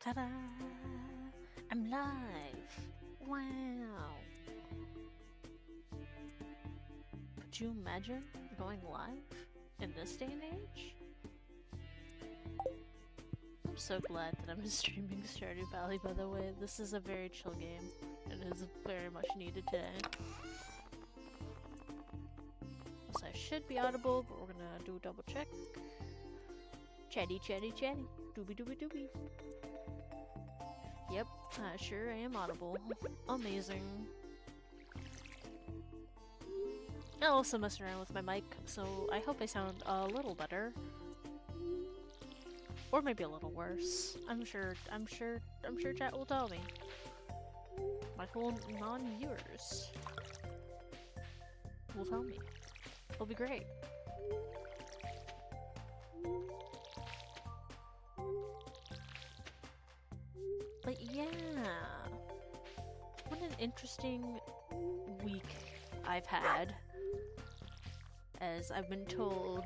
Ta-da! I'm live! Wow! Could you imagine going live in this day and age? I'm so glad that I'm streaming Stardew Valley, by the way. This is a very chill game, and is very much needed today. So I should be audible, but we're gonna do a double check. Chatty, chatty, chatty. Doobie, doobie, doobie. Yep, I sure am audible. Amazing. I also messed around with my mic, so I hope I sound a little better. Or maybe a little worse. I'm sure chat will tell me. My whole non-viewers will tell me. It'll be great. But yeah, what an interesting week I've had, as I've been told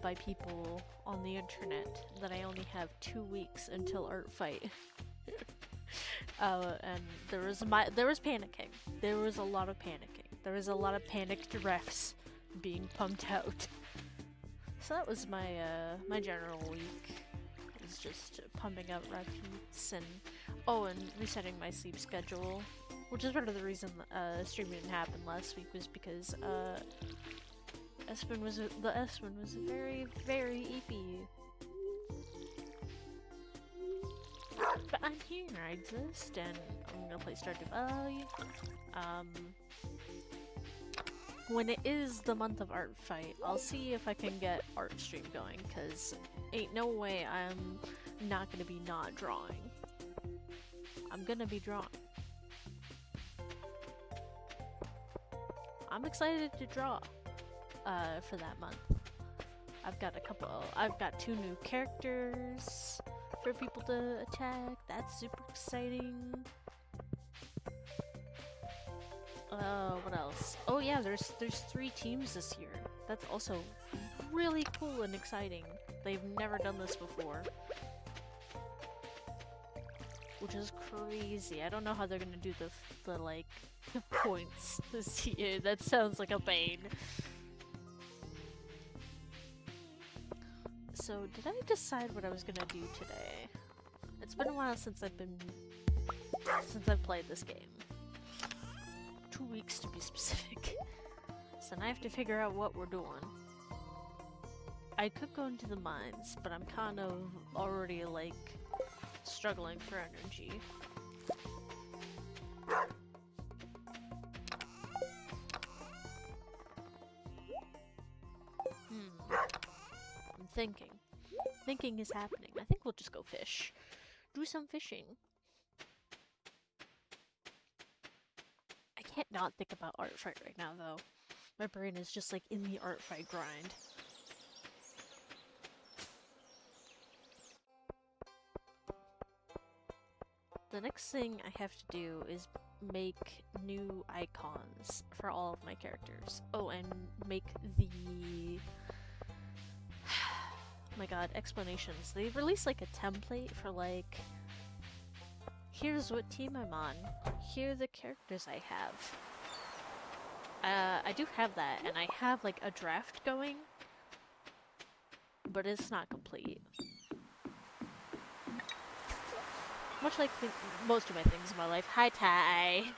by people on the internet that I only have 2 weeks until Art Fight. And there was panicking. There was a lot of panicking. There was a lot of panicked refs being pumped out. So that was my my general week. It was just pumping out repeats and resetting my sleep schedule, which is part of the reason streaming didn't happen last week, was because Espen was very, very eepy. But I'm here, I exist, and I'm gonna play Stardew Valley. When it is the month of Art Fight, I'll see if I can get art stream going, cause ain't no way I'm not gonna be not drawing. I'm gonna be drawing. I'm excited to draw for that month. I've got 2 new characters for people to attack. That's super exciting. What else? Oh yeah, there's 3 teams this year. That's also really cool and exciting. They've never done this before, which is crazy. I don't know how they're gonna do the like points this year. That sounds like a pain. So did I decide what I was gonna do today? It's been a while since I've played this game. 2 weeks to be specific. So now I have to figure out what we're doing. I could go into the mines, but I'm kind of already like struggling for energy. I'm thinking. Thinking is happening. I think we'll just go fish. Do some fishing. I can't not think about Art Fight right now, though. My brain is just like in the Art Fight grind. The next thing I have to do is make new icons for all of my characters. Oh, and make the... oh my god, explanations. They released like a template for like... here's what team I'm on. Here are the characters I have. I do have that, and I have like a draft going, but it's not complete. Much like most of my things in my life. Hi, Ty!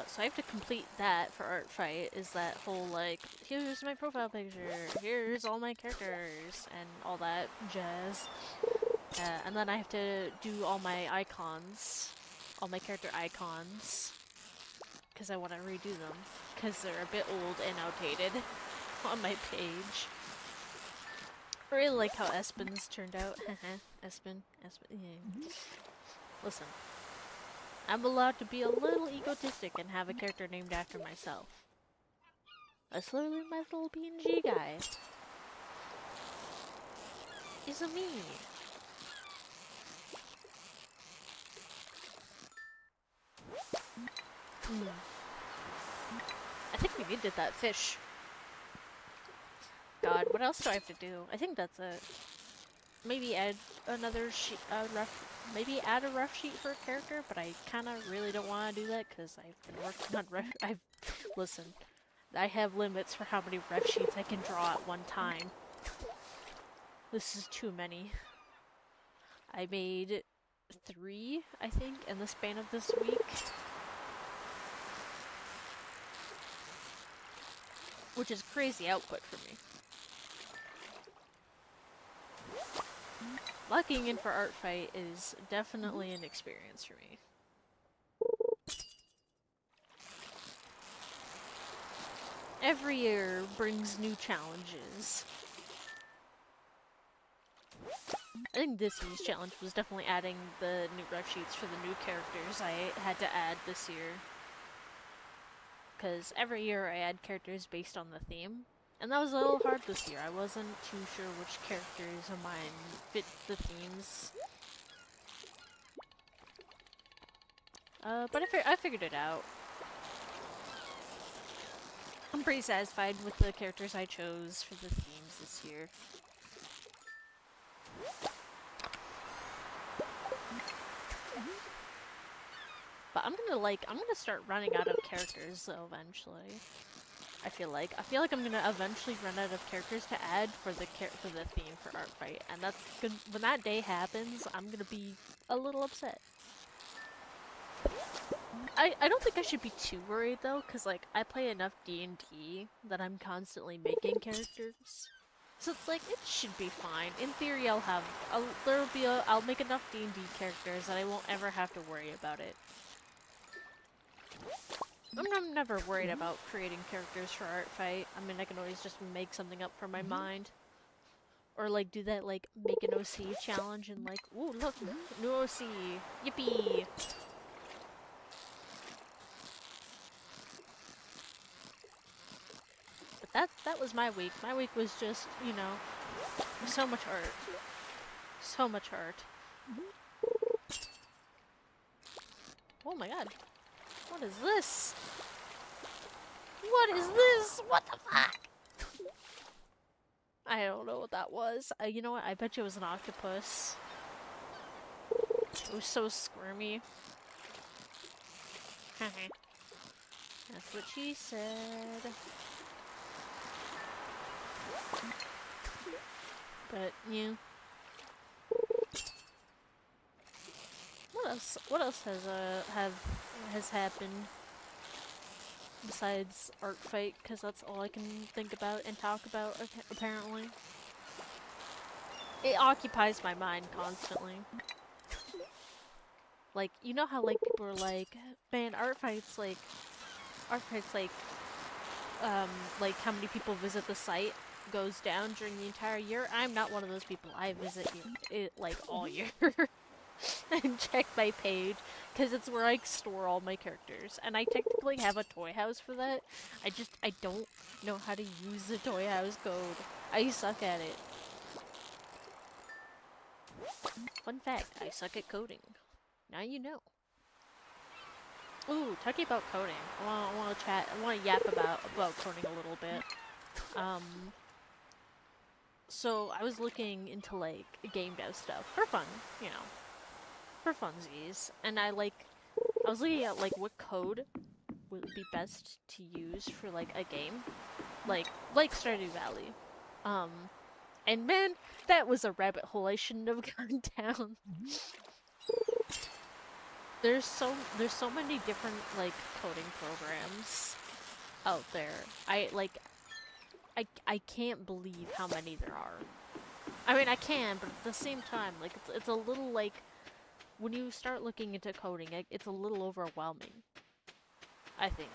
So I have to complete that for Art Fight, is that whole like, here's my profile picture, here's all my characters, and all that jazz. And then I have to do all my icons, all my character icons, because I want to redo them, because they're a bit old and outdated on my page. I really like how Espen's turned out. Espen, yeah. Listen, I'm allowed to be a little egotistic and have a character named after myself. That's literally my little PNG guy. It's a me. I think we needed that fish. God, what else do I have to do? I think that's it. Maybe add another sheet, maybe add a rough sheet for a character, but I kind of really don't want to do that because I've been working on listen, I have limits for how many ref sheets I can draw at one time. This is too many. I made 3, I think, in the span of this week. Which is crazy output for me. Locking in for Art Fight is definitely an experience for me. Every year brings new challenges. I think this year's challenge was definitely adding the new ref sheets for the new characters I had to add this year. Because every year I add characters based on the theme. And that was a little hard this year. I wasn't too sure which characters of mine fit the themes. But I figured it out. I'm pretty satisfied with the characters I chose for the themes this year. But I'm gonna start running out of characters though eventually. I feel like I'm gonna eventually run out of characters to add for the theme for Art Fight, and that's good. When that day happens, I'm gonna be a little upset. I don't think I should be too worried though, cause like I play enough D&D that I'm constantly making characters, so it's like it should be fine. In theory, I'll make enough D&D characters that I won't ever have to worry about it. I'm never worried about creating characters for Art Fight. I mean, I can always just make something up from my mind. Or, like, do that, like, make an OC challenge and, like, ooh, look, new OC, yippee! But that was my week. My week was just, you know, so much art. So much art. Oh my god. What is this? What is this? What the fuck? I don't know what that was. You know what? I bet you it was an octopus. It was so squirmy. That's what she said. But, yeah. What else has happened besides Art Fight? Because that's all I can think about and talk about, apparently. It occupies my mind constantly. Like, you know how, like, people are like, man, Art Fight's like, like how many people visit the site goes down during the entire year. I'm not one of those people. I visit it like all year. And check my page, because it's where I store all my characters. And I technically have a toy house for that. I don't know how to use the toy house code. I suck at it. Fun fact, I suck at coding. Now you know. Ooh, talking about coding. I want to yap about coding a little bit. So I was looking into, like, game dev stuff for fun, you know. For funsies, and I was looking at, like, what code would be best to use for, like, a game, like Stardew Valley, and man, that was a rabbit hole I shouldn't have gone down. There's so many different, like, coding programs out there. I can't believe how many there are. I mean, I can, but at the same time, like, it's a little, like, when you start looking into coding, it's a little overwhelming, I think.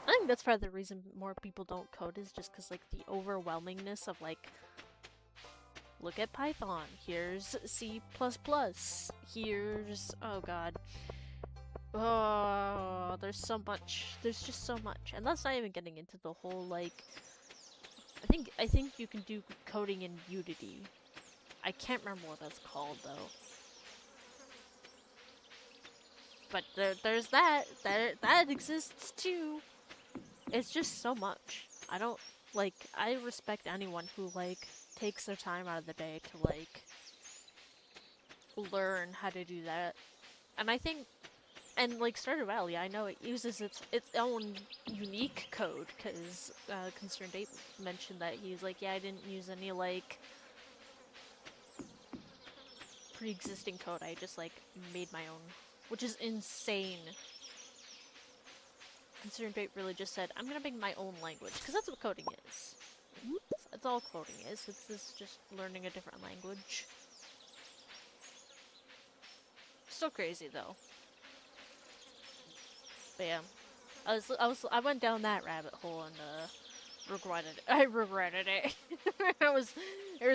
I think that's part of the reason more people don't code is just because, like, the overwhelmingness of, like, look at Python, here's C++, here's, oh god. Oh, there's so much. There's just so much. And that's not even getting into the whole, like, I think you can do coding in Unity. I can't remember what that's called, though. But there's that exists too. It's just so much. I don't like, I respect anyone who, like, takes their time out of the day to, like, learn how to do that. And I think, and, like, Stardew Valley, I know it uses its own unique code, because Concerned Ape mentioned that he's like, yeah, I didn't use any, like, pre-existing code, I just, like, made my own, which is insane. Concerned Ape really just said, I'm gonna make my own language, because that's what coding is. It's all coding is. It's just learning a different language. So crazy though. But yeah, I went down that rabbit hole and regretted it. I regretted it. There was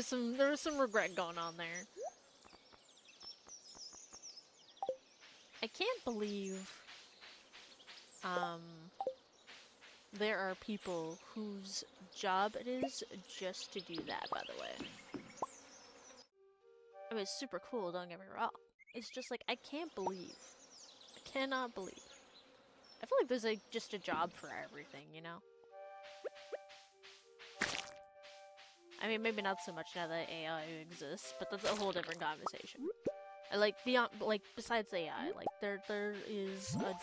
some regret going on there. I can't believe there are people whose job it is just to do that, by the way. I mean, it's super cool, don't get me wrong. It's just like, I can't believe. I cannot believe. I feel like there's like just a job for everything, you know? I mean, maybe not so much now that AI exists, but that's a whole different conversation. Like, beyond, like, besides AI, like, there is a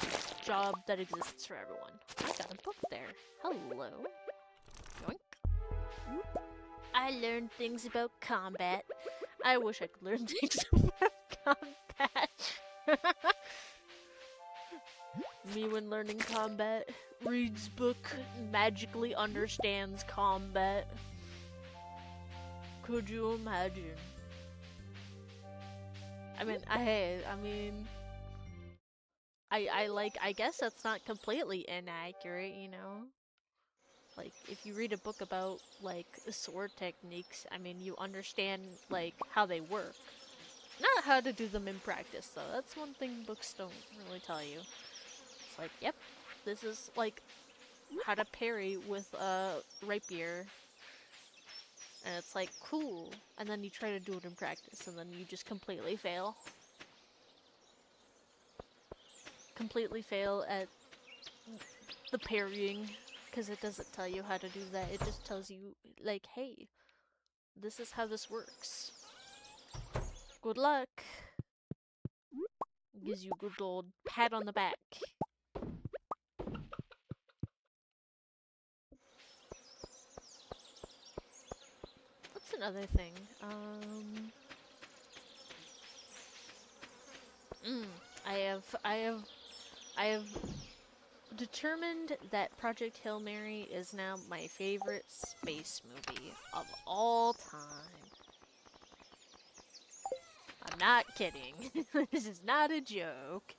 job that exists for everyone. I got a book there. Hello. Yoink. I learned things about combat. I wish I could learn things about combat. Me when learning combat, reads book, magically understands combat. Could you imagine? I mean, I guess that's not completely inaccurate, you know? Like, if you read a book about, like, sword techniques, I mean, you understand, like, how they work. Not how to do them in practice, though. That's one thing books don't really tell you. It's like, yep, this is, like, how to parry with a rapier. And it's like, cool. And then you try to do it in practice, and then you just completely fail. Completely fail at the parrying, because it doesn't tell you how to do that. It just tells you, like, hey, this is how this works. Good luck. Gives you a good old pat on the back. What's another thing? I have determined that Project Hail Mary is now my favorite space movie of all time. I'm not kidding. This is not a joke.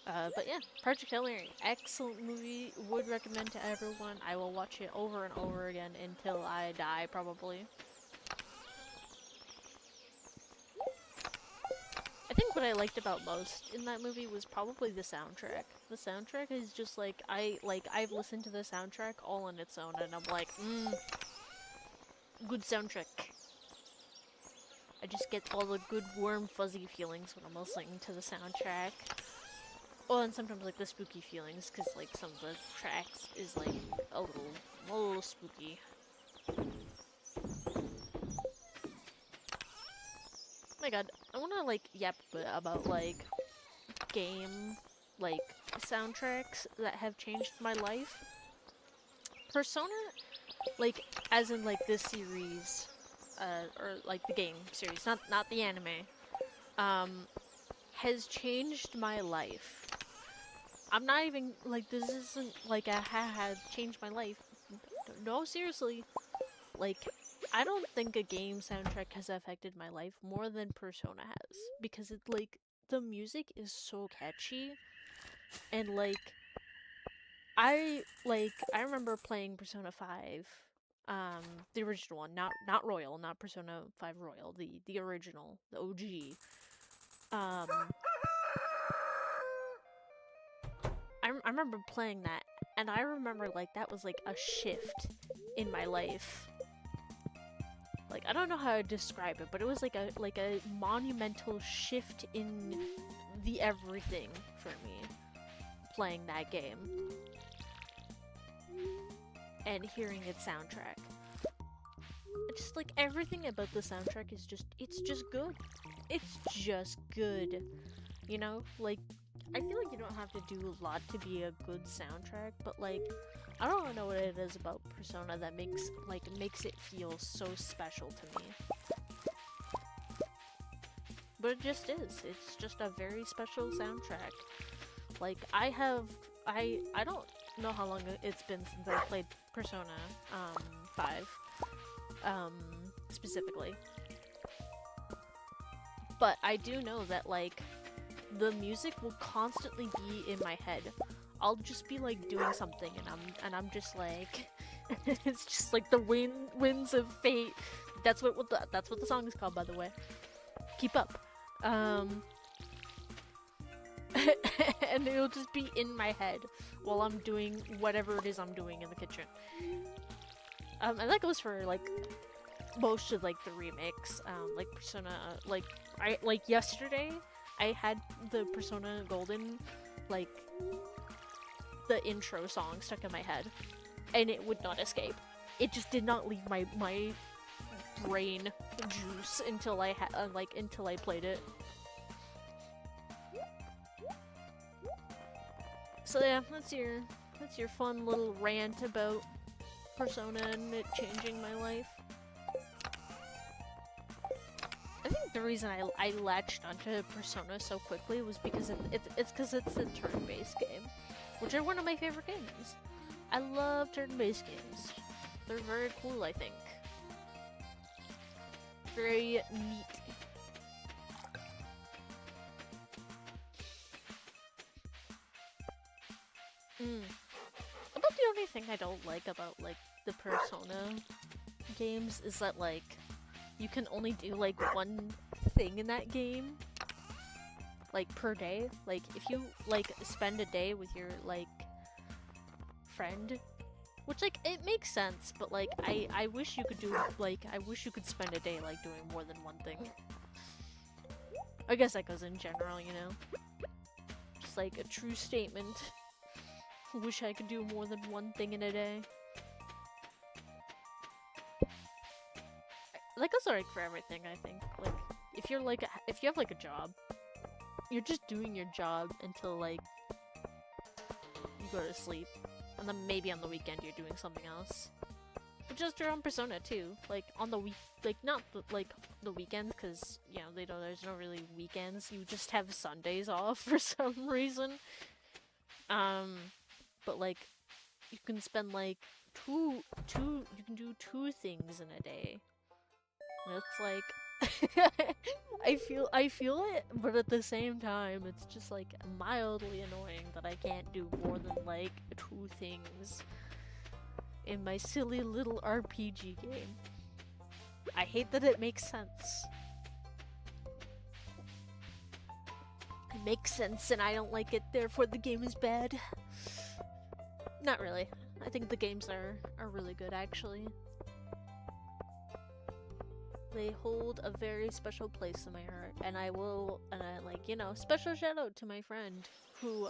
But yeah, Project Hail Mary, excellent movie, would recommend to everyone. I will watch it over and over again until I die, probably. I think what I liked about most in that movie was probably the soundtrack. The soundtrack is just like, I've listened to the soundtrack all on its own, and I'm like, good soundtrack. I just get all the good, warm, fuzzy feelings when I'm listening to the soundtrack. Well, and sometimes, like, the spooky feelings, because, like, some of the tracks is, like, a little spooky. Oh my god, I wanna, like, yap a bit about, like, game, like, soundtracks that have changed my life. Persona, like, as in, like, this series, or, like, the game series, not the anime, has changed my life. I'm not even, like, this isn't, like, a haha, changed my life. No, seriously. Like, I don't think a game soundtrack has affected my life more than Persona has. Because it, like, the music is so catchy. And, like, I remember playing Persona 5. The original one, not Royal, not Persona 5 Royal, the original, the OG. I remember playing that, and I remember, like, that was, like, a shift in my life. Like, I don't know how to describe it, but it was, like a monumental shift in the everything for me, playing that game. and hearing its soundtrack. Just like everything about the soundtrack is it's just good. It's just good. You know, like I feel like you don't have to do a lot to be a good soundtrack, but like I don't know what it is about Persona that makes it feel so special to me. But it just is. It's just a very special soundtrack. Like I don't know how long it's been since I played Persona 5 specifically. But I do know that like the music will constantly be in my head. I'll just be like doing something and I'm just like it's just like the winds of fate. That's what the song is called, by the way. Keep up. And it'll just be in my head while I'm doing whatever it is I'm doing in the kitchen. And that goes for like most of like the remakes. Like Persona, like yesterday I had the Persona Golden, like the intro song stuck in my head, and it would not escape. It just did not leave my brain juice until I until I played it. So yeah, that's your fun little rant about Persona and it changing my life. I think the reason I latched onto Persona so quickly was because it's because it's a turn-based game, which are one of my favorite games. I love turn-based games. They're very cool, I think. Very neat. About the only thing I don't like about like the Persona games is that like you can only do like one thing in that game like per day. Like if you like spend a day with your like friend, which like it makes sense, but like I wish you could do like I wish you could spend a day like doing more than one thing. I guess that goes in general, you know. Just like a true statement. Wish I could do more than one thing in a day. That goes like for everything, I think. Like if you're like if you have like a job, you're just doing your job until like you go to sleep, and then maybe on the weekend you're doing something else. Which is true on Persona too. Like on the week, like not the weekends, because you know there's no really weekends. You just have Sundays off for some reason. But like you can spend like you can do two things in a day. And it's like I feel it, but at the same time it's just like mildly annoying that I can't do more than like two things in my silly little RPG game. I hate that it makes sense. It makes sense and I don't like it, therefore the game is bad. Not really. I think the games are really good, actually. They hold a very special place in my heart, and I like, you know, special shout out to my friend who,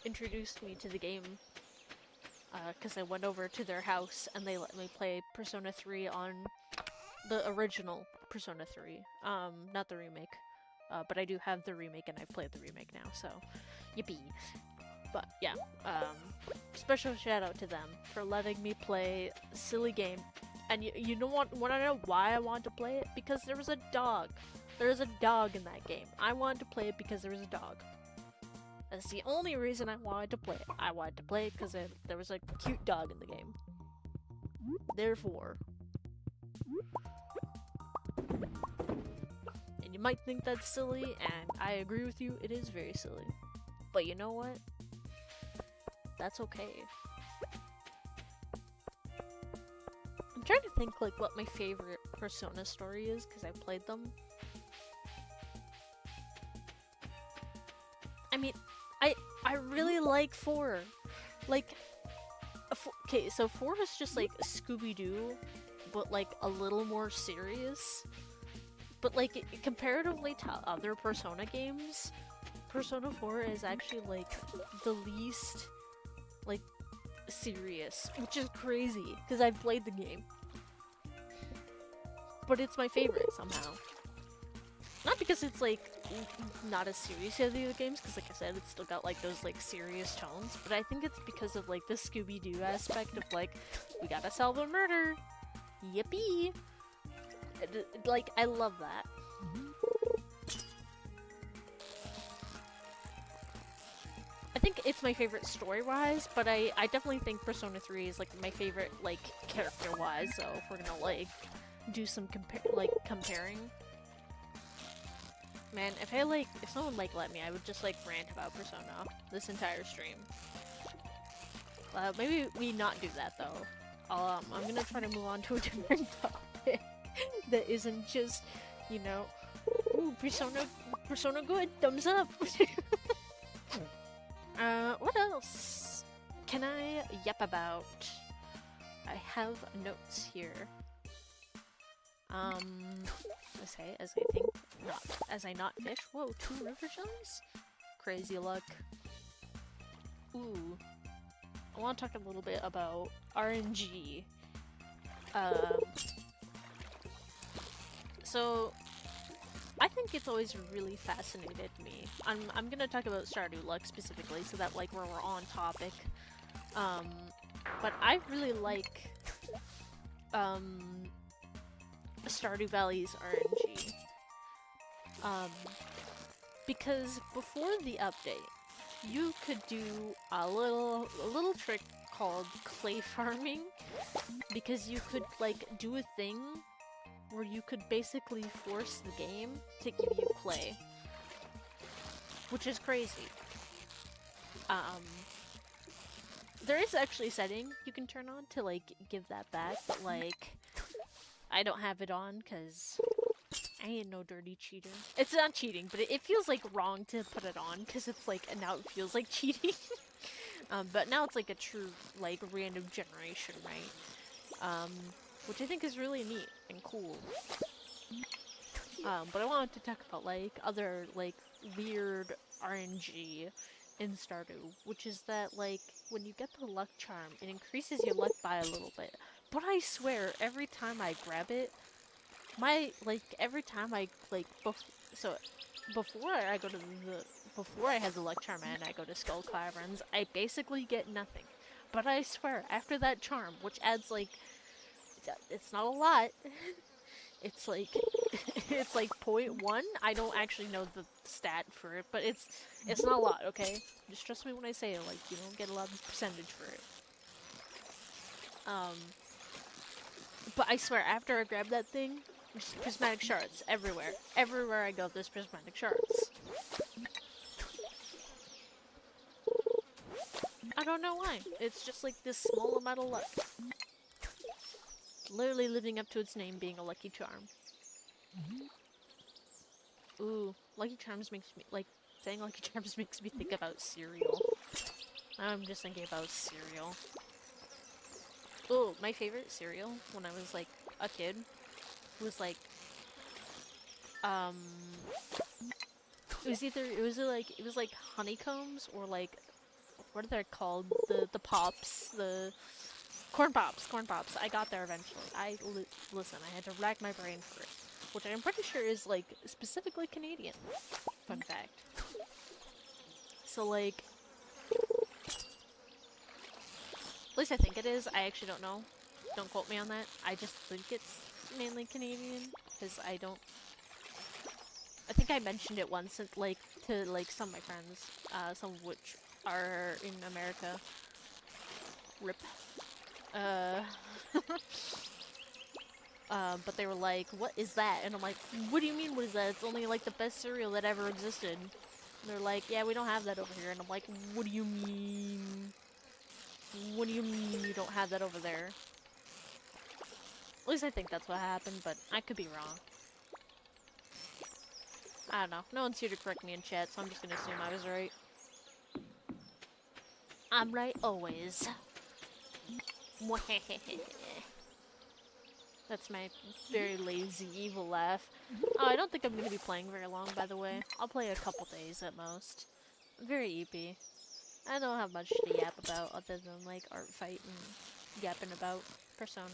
introduced me to the game, because I went over to their house and they let me play Persona 3 on the original Persona 3, not the remake, but I do have the remake and I've played the remake now, so yippee. But yeah, special shout out to them for letting me play a silly game. And you know what? Want to know why I wanted to play it? Because there was a dog. There was a dog in that game. I wanted to play it because there was a dog. That's the only reason I wanted to play it. I wanted to play it because there was a cute dog in the game. Therefore. And you might think that's silly, and I agree with you, it is very silly. But you know what? That's okay. I'm trying to think like what my favorite Persona story is because I've played them. I mean, I really like 4. Like, okay, so 4 is just like Scooby-Doo, but like a little more serious. But like comparatively to other Persona games, Persona 4 is actually like the least like serious, which is crazy because I've played the game. But it's my favorite somehow. Not because it's like not as serious as the other games, because like I said, it's still got like those like serious tones. But I think it's because of like the Scooby-Doo aspect of like, we gotta solve a murder, yippee! Like I love that. I think it's my favorite story-wise, but I definitely think Persona 3 is like my favorite like character-wise. So if we're gonna like do some comparing. Man, if someone like let me, I would just like rant about Persona this entire stream. Maybe we not do that though. I'm gonna try to move on to a different topic that isn't just, you know, ooh, Persona good, thumbs up. What else can I yap about? I have notes here. As I not fish. Whoa, 2 river jellies? Crazy luck. Ooh. I want to talk a little bit about RNG. So, I think it's always really fascinated me. I'm gonna talk about Stardew Luck specifically, so that like we're on topic. But I really like Stardew Valley's RNG. Because before the update, you could do a little trick called clay farming, because you could like do a thing where you could basically force the game to give you clay, which is crazy. There is actually a setting you can turn on to like give that back, but like I don't have it on because I ain't no dirty cheater. It's not cheating, but it feels like wrong to put it on because it's like, and now it feels like cheating. But now it's like a true like random generation, right? Which I think is really neat and cool. But I wanted to talk about like other like weird RNG in Stardew, which is that like when you get the luck charm, it increases your luck by a little bit. But I swear, every time I grab it, every time I like before I go to before I have the luck charm and I go to Skull Caverns, I basically get nothing. But I swear, after that charm, which adds like, it's not a lot. It's like it's like 0.1. I don't actually know the stat for it, but it's not a lot. Okay, just trust me when I say it. Like, you don't get a lot of percentage for it. But I swear, after I grab that thing, there's prismatic shards everywhere. Everywhere I go, there's prismatic shards. I don't know why. It's just like this small amount of luck. Literally living up to its name, being a lucky charm. Ooh, Lucky Charms makes me, like, saying Lucky Charms makes me think about cereal. Now I'm just thinking about cereal. Ooh, my favorite cereal when I was, like, a kid was, like, it was like honeycombs or, like, what are they called? The pops, the corn pops. I got there eventually. Listen, I had to rack my brain for it. Which I'm pretty sure is, like, specifically Canadian. Fun fact. So, like, at least I think it is. I actually don't know. Don't quote me on that. I just think it's mainly Canadian, because I think I mentioned it once, like, to, like, some of my friends, some of which are in America. RIP. But they were like, what is that? And I'm like, what do you mean, what is that? It's only, like, the best cereal that ever existed. And they're like, yeah, we don't have that over here. And I'm like, what do you mean? What do you mean you don't have that over there? At least I think that's what happened, but I could be wrong. I don't know. No one's here to correct me in chat, so I'm just gonna assume I was right. I'm right always. That's my very lazy, evil laugh. Oh, I don't think I'm going to be playing very long, by the way. I'll play a couple days at most. Very eepy. I don't have much to yap about other than like art fight and yapping about Persona.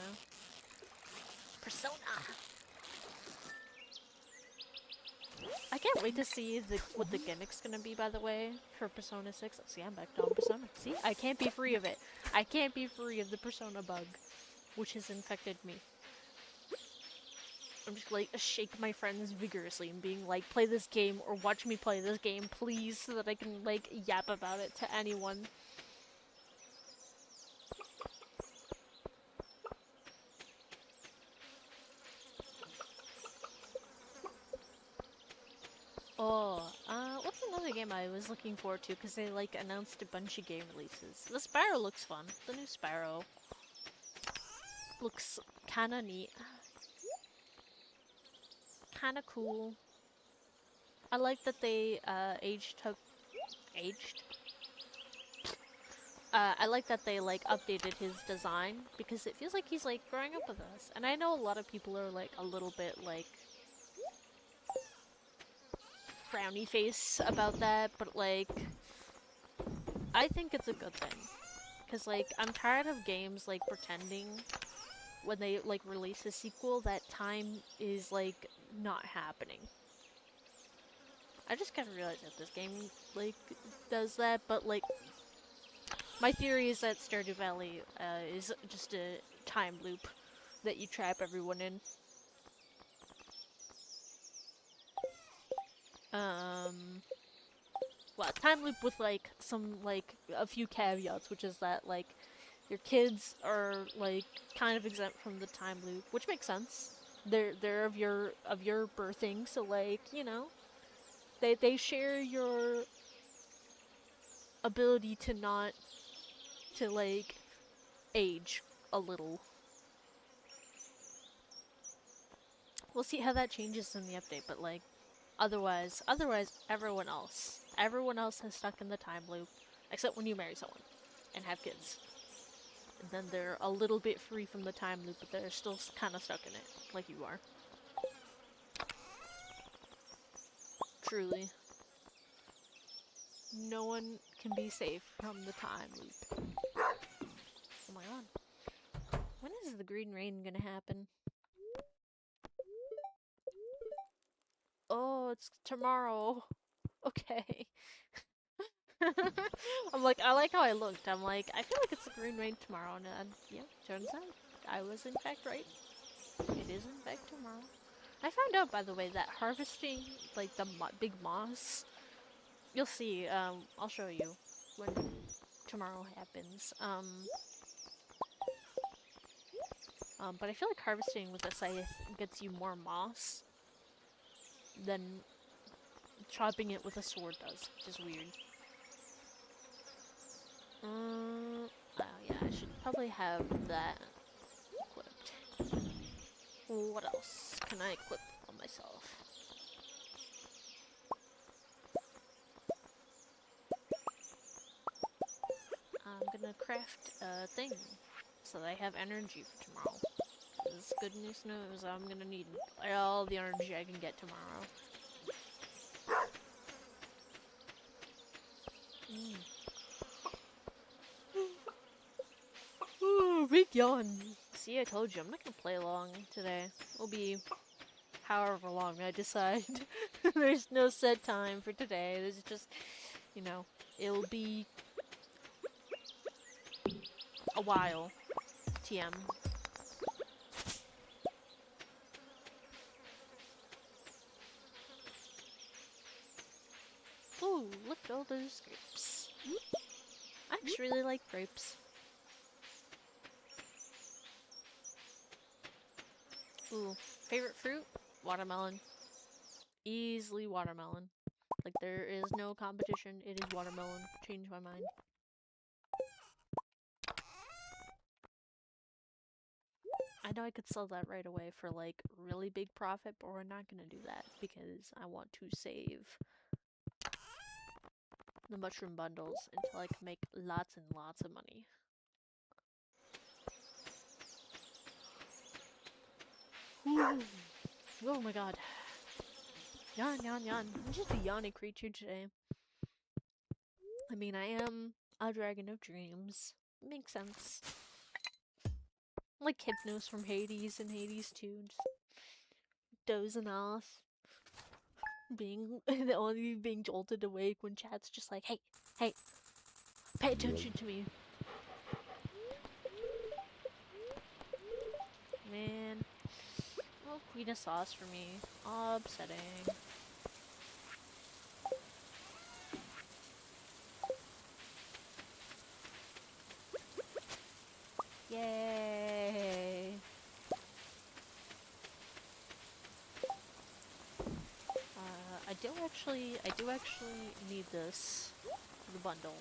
Persona! I can't wait to see what the gimmick's gonna be, by the way, for Persona 6. See, I'm back on Persona. See? I can't be free of it. I can't be free of the Persona bug, which has infected me. I'm just like, shake my friends vigorously and being like, play this game or watch me play this game, please, so that I can, like, yap about it to anyone. Oh, what's another game I was looking forward to? Because they, like, announced a bunch of game releases. The Spyro looks fun. The new Spyro looks kinda neat. Kinda cool. I like that they, aged. I like that they, like, updated his design, because it feels like he's, like, growing up with us. And I know a lot of people are, like, a little bit, like, frowny face about that, but, like, I think it's a good thing. Because, like, I'm tired of games, like, pretending when they, like, release a sequel that time is, like, not happening. I just kind of realized that this game, like, does that, but, like, my theory is that Stardew Valley is just a time loop that you trap everyone in. Well, time loop with, like, some, like, a few caveats, which is that, like, your kids are, like, kind of exempt from the time loop, which makes sense. They're of your birthing, so, like, you know, they share your ability to not to, like, age a little. We'll see how that changes in the update, but, like, otherwise everyone else is stuck in the time loop, except when you marry someone and have kids. And then they're a little bit free from the time loop, but they're still kind of stuck in it, like you are. Truly. No one can be safe from the time loop. Oh my god. When is the green rain gonna happen? Oh, it's tomorrow. Okay. I'm like, I like how I looked. I'm like, I feel like it's the green rain tomorrow, and yeah, turns out I was in fact right. It is in fact tomorrow. I found out, by the way, that harvesting, like, the big moss, you'll see, I'll show you when tomorrow happens. But I feel like harvesting with a scythe gets you more moss than chopping it with a sword does, which is weird. Oh yeah, I should probably have that equipped. What else can I equip on myself? I'm gonna craft a thing so that I have energy for tomorrow. This good news, I'm gonna need all the energy I can get tomorrow. Big yawn. See, I told you, I'm not gonna play long today. It'll be however long I decide. There's no set time for today. There's just, you know, it'll be a while. TM. Ooh, look at all those grapes. I actually really like grapes. Ooh, favorite fruit? Watermelon. Easily watermelon. Like, there is no competition. It is watermelon. Change my mind. I know I could sell that right away for, like, really big profit, but we're not gonna do that because I want to save the mushroom bundles until I can make lots and lots of money. Ooh. Oh my god. Yawn, yawn, yawn. I'm just a yawny creature today. I mean, I am A dragon of dreams. Makes sense. Like Hypnos from Hades and Hades 2, just dozing off. Being only being jolted awake when chat's just like, hey, hey, pay attention to me. Man. Oh, Queen of Sauce for me. Upsetting. Yay! I do actually need this for the bundle.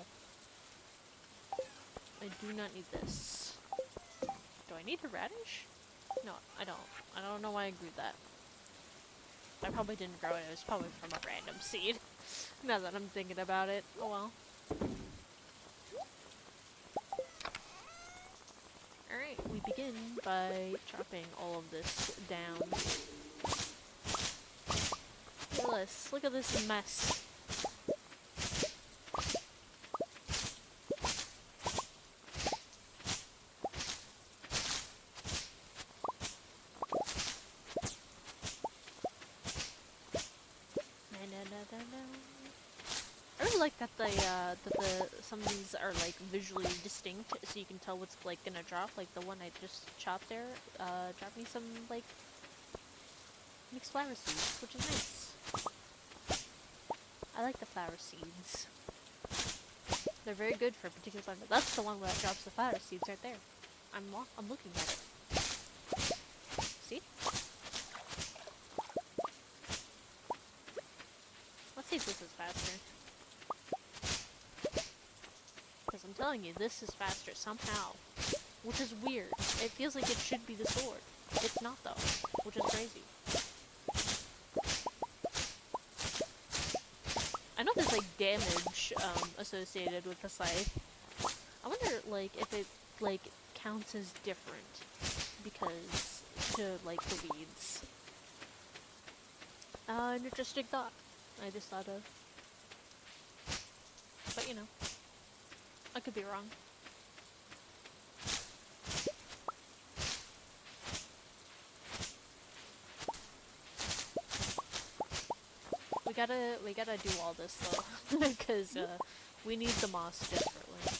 I do not need this. Do I need the radish? No, I don't. I don't know why I grew that. I probably didn't grow it. It was probably from a random seed. Now that I'm thinking about it. Oh well. Alright, we begin by chopping all of this down. Look at this. Look at this mess. I really like that some of these are like visually distinct, so you can tell what's like gonna drop. Like the one I just chopped there, dropped me some like mixed flower seeds, which is nice. I like the flower seeds. They're very good for a particular flower. That's the one that drops the flower seeds right there. I'm looking at it. See? Let's see if this is faster. Because I'm telling you, this is faster somehow. Which is weird. It feels like it should be the sword. It's not though, which is crazy. I know there's like damage associated with the scythe. I wonder like if it like counts as different because to like the weeds. An interesting thought I just thought of. But you know, I could be wrong. We gotta do all this though, because we need the moss desperately.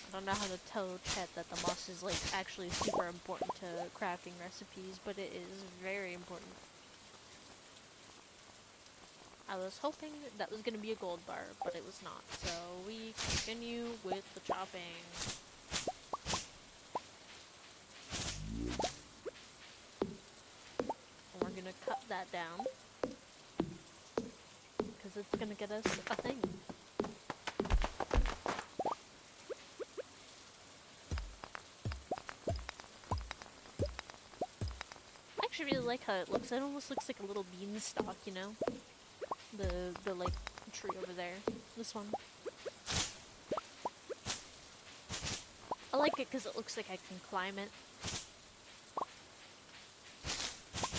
I don't know how to tell chat that the moss is like actually super important to crafting recipes, but it is very important. I was hoping that was gonna be a gold bar, but it was not. So we continue with the chopping. And we're gonna cut that down. Because it's gonna get us a thing. I actually really like how it looks. It almost looks like a little beanstalk, you know? The like tree over there. This one. I like it because it looks like I can climb it.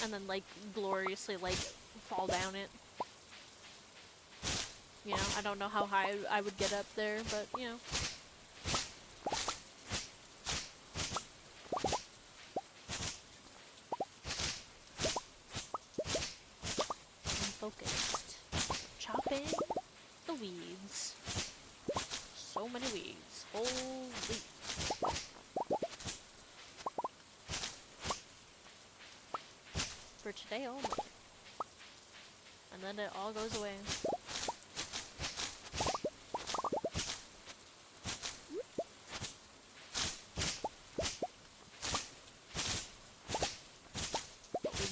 And then like gloriously like fall down it. You know, I don't know how high I would get up there, but you know. I'm focused. Chopping the weeds. So many weeds. Holy. For today only. And then it all goes away.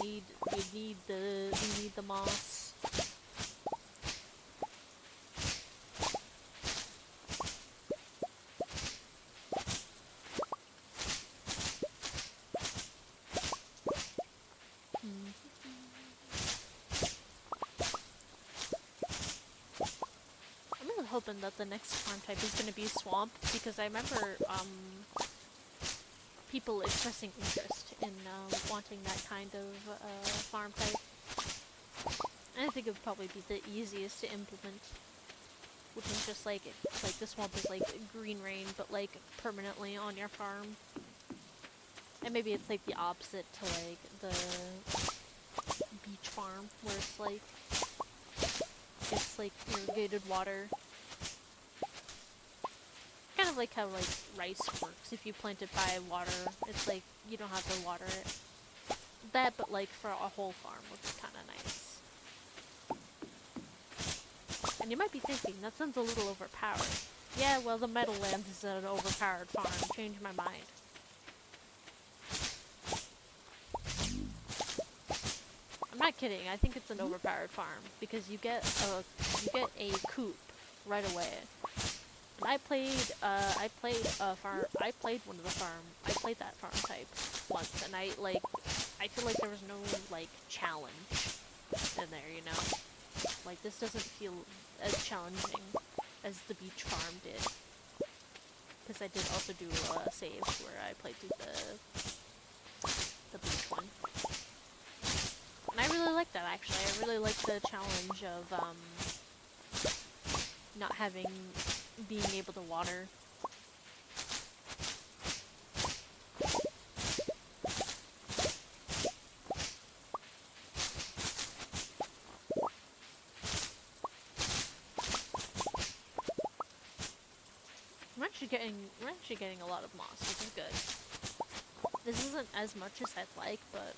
We need the moss. I'm really hoping that the next farm type is going to be swamp, because I remember people expressing interest in wanting that kind of farm type. And I think it would probably be the easiest to implement. which is just like like the swamp is like green rain, but like permanently on your farm. And maybe it's like the opposite to like the beach farm, where it's like irrigated water. Kind of like how like rice works. If you plant it by water, it's like you don't have to water it. That, but like for a whole farm, which is kind of nice. And you might be thinking, that sounds a little overpowered. Yeah, well, the Meadowlands is an overpowered farm. Change my mind. I'm not kidding. I think it's an overpowered farm because you get a coop right away. And I played one of the farm. I played that farm type once, and I feel like there was no like challenge in there, you know. Like this doesn't feel as challenging as the beach farm did. Because I did also do saves where I played through the beach one. And I really like that, actually. I really like the challenge of not being able to water. We're actually getting a lot of moss, which is good. This isn't as much as I'd like, but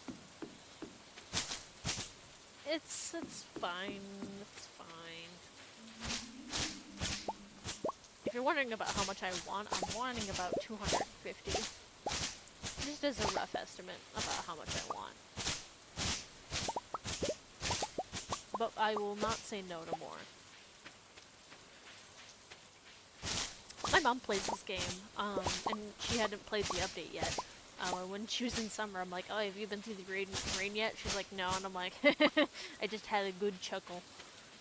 it's fine. It's fine. If you're wondering about how much I want, I'm wanting about 250. Just as a rough estimate about how much I want. But I will not say no to more. My mom plays this game, and she hadn't played the update yet. When she was in summer, I'm like, oh, have you been through the rain yet? She's like, no, and I'm like, I just had a good chuckle.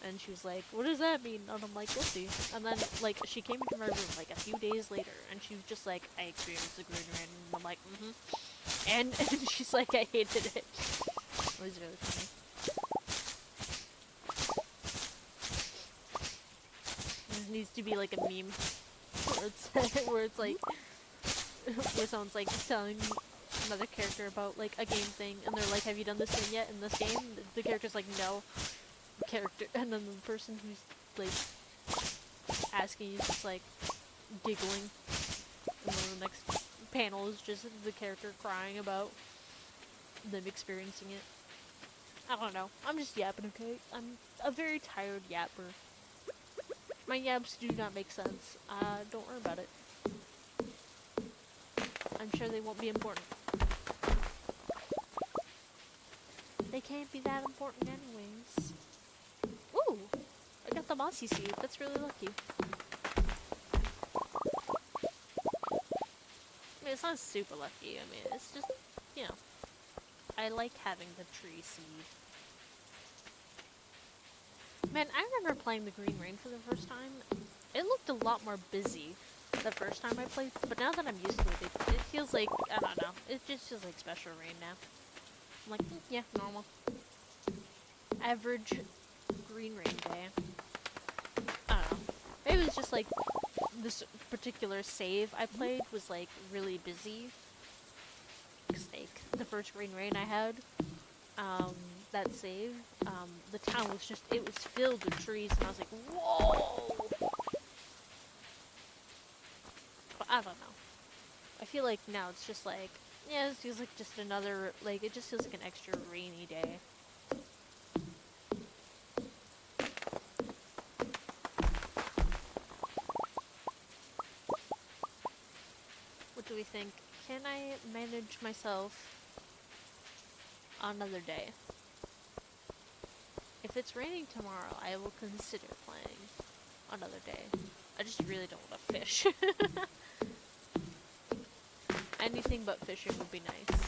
And she was like, what does that mean? And I'm like, we'll see. And then, like, she came into my room, like, a few days later, and she was just like, I experienced the green rain, and I'm like, and she's like, I hated it. It was really funny. This needs to be like a meme. Where it's like, where someone's like telling another character about like a game thing, and they're like, have you done this thing yet in this game? The character's like, no. And then the person who's like asking you is just like giggling, and then the next panel is just the character crying about them experiencing it. I don't know. I'm just yapping, okay? I'm a very tired yapper. My yaps do not make sense. Don't worry about it. I'm sure they won't be important. They can't be that important anyways. Ooh! I got the mossy seed. That's really lucky. I mean, it's not super lucky. I mean, it's just, you know. I like having the tree seed. Man, I remember playing the Green Rain for the first time. It looked a lot more busy the first time I played, but now that I'm used to it, it feels like, I don't know, it just feels like Special Rain now. I'm like, yeah, normal. Average Green Rain day. I don't know. Maybe it was just like, this particular save I played was like really busy. Like, the first Green Rain I had. That save, the town was just, it was filled with trees, and I was like, whoa! But I don't know. I feel like now it's just like, yeah, this feels like just another, like, it just feels like an extra rainy day. What do we think? Can I manage myself another day? If it's raining tomorrow, I will consider playing another day. I just really don't want to fish. Anything but fishing would be nice.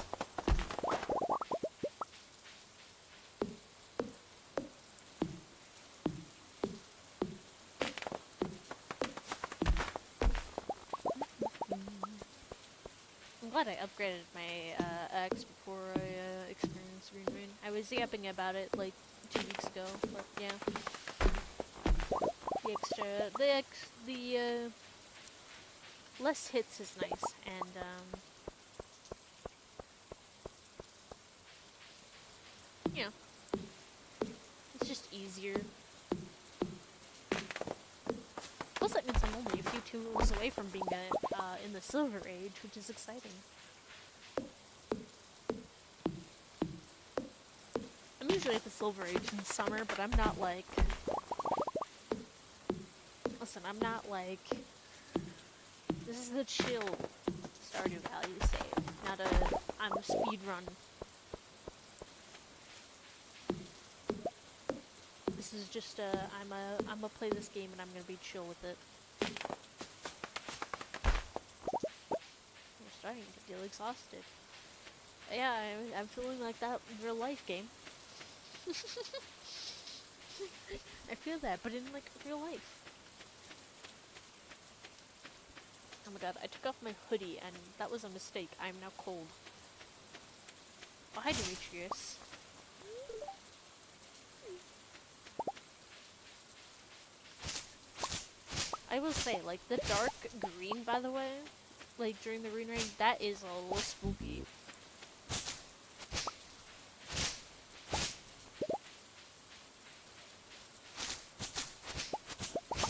I'm glad I upgraded my axe before I experienced Green Rain. I was yapping about it like 2 weeks ago, but yeah. The extra, the less hits is nice, and you know, it's just easier. Plus, that means I'm only a few tools away from being in the Silver Age, which is exciting. I'm usually at the Silver Age in summer, but I'm not like. Listen, I'm not like. This is the chill Stardew Valley save, not a. I'm a speed run. This is just a. I'm a play this game and I'm gonna be chill with it. I'm starting to feel exhausted. Yeah, I'm feeling like that in real life game. I feel that, but in like real life. Oh my god, I took off my hoodie and that was a mistake. I am now cold. Oh, hi Demetrius. I will say, like, the dark green, by the way, like, during the Rune Rain, that is a little spooky.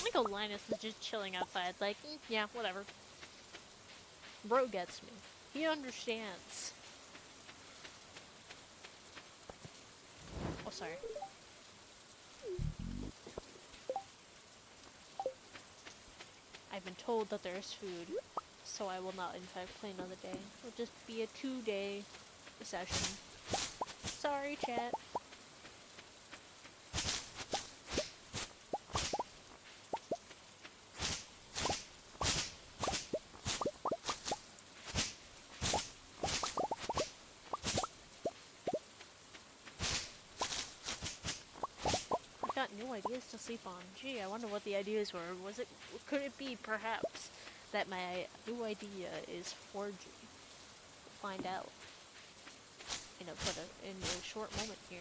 Michael Linus is just chilling outside, like, yeah, whatever. Bro gets me. He understands. Oh, sorry. I've been told that there is food, so I will not, in fact, play another day. It'll just be a 2-day session. Sorry, chat. I've got new ideas to sleep on. Gee, I wonder what the ideas were. Could it be, perhaps, that my new idea is 4G? We'll find out in a short moment here.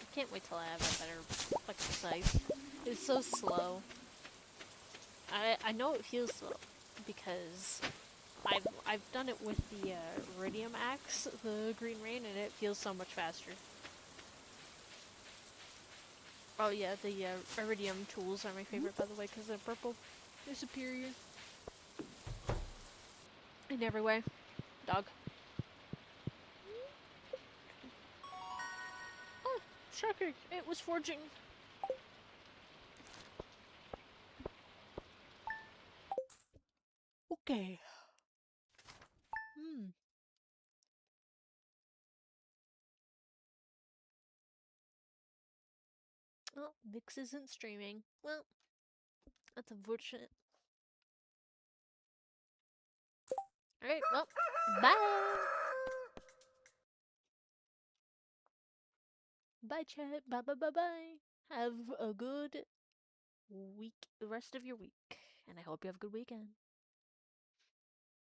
I can't wait till I have a better fucking scythe. It's so slow. I know it feels slow because I've done it with the Iridium Axe, the Green Rain, and it feels so much faster. Oh yeah, the Iridium tools are my favorite, by the way, because they're purple. They're superior in every way. Dog. Oh, shocker! It was forging. Okay. Oh, Vix isn't streaming. Well, that's unfortunate. Alright, well, bye! Bye, chat. Bye, bye, bye, bye. Have a good week, the rest of your week. And I hope you have a good weekend.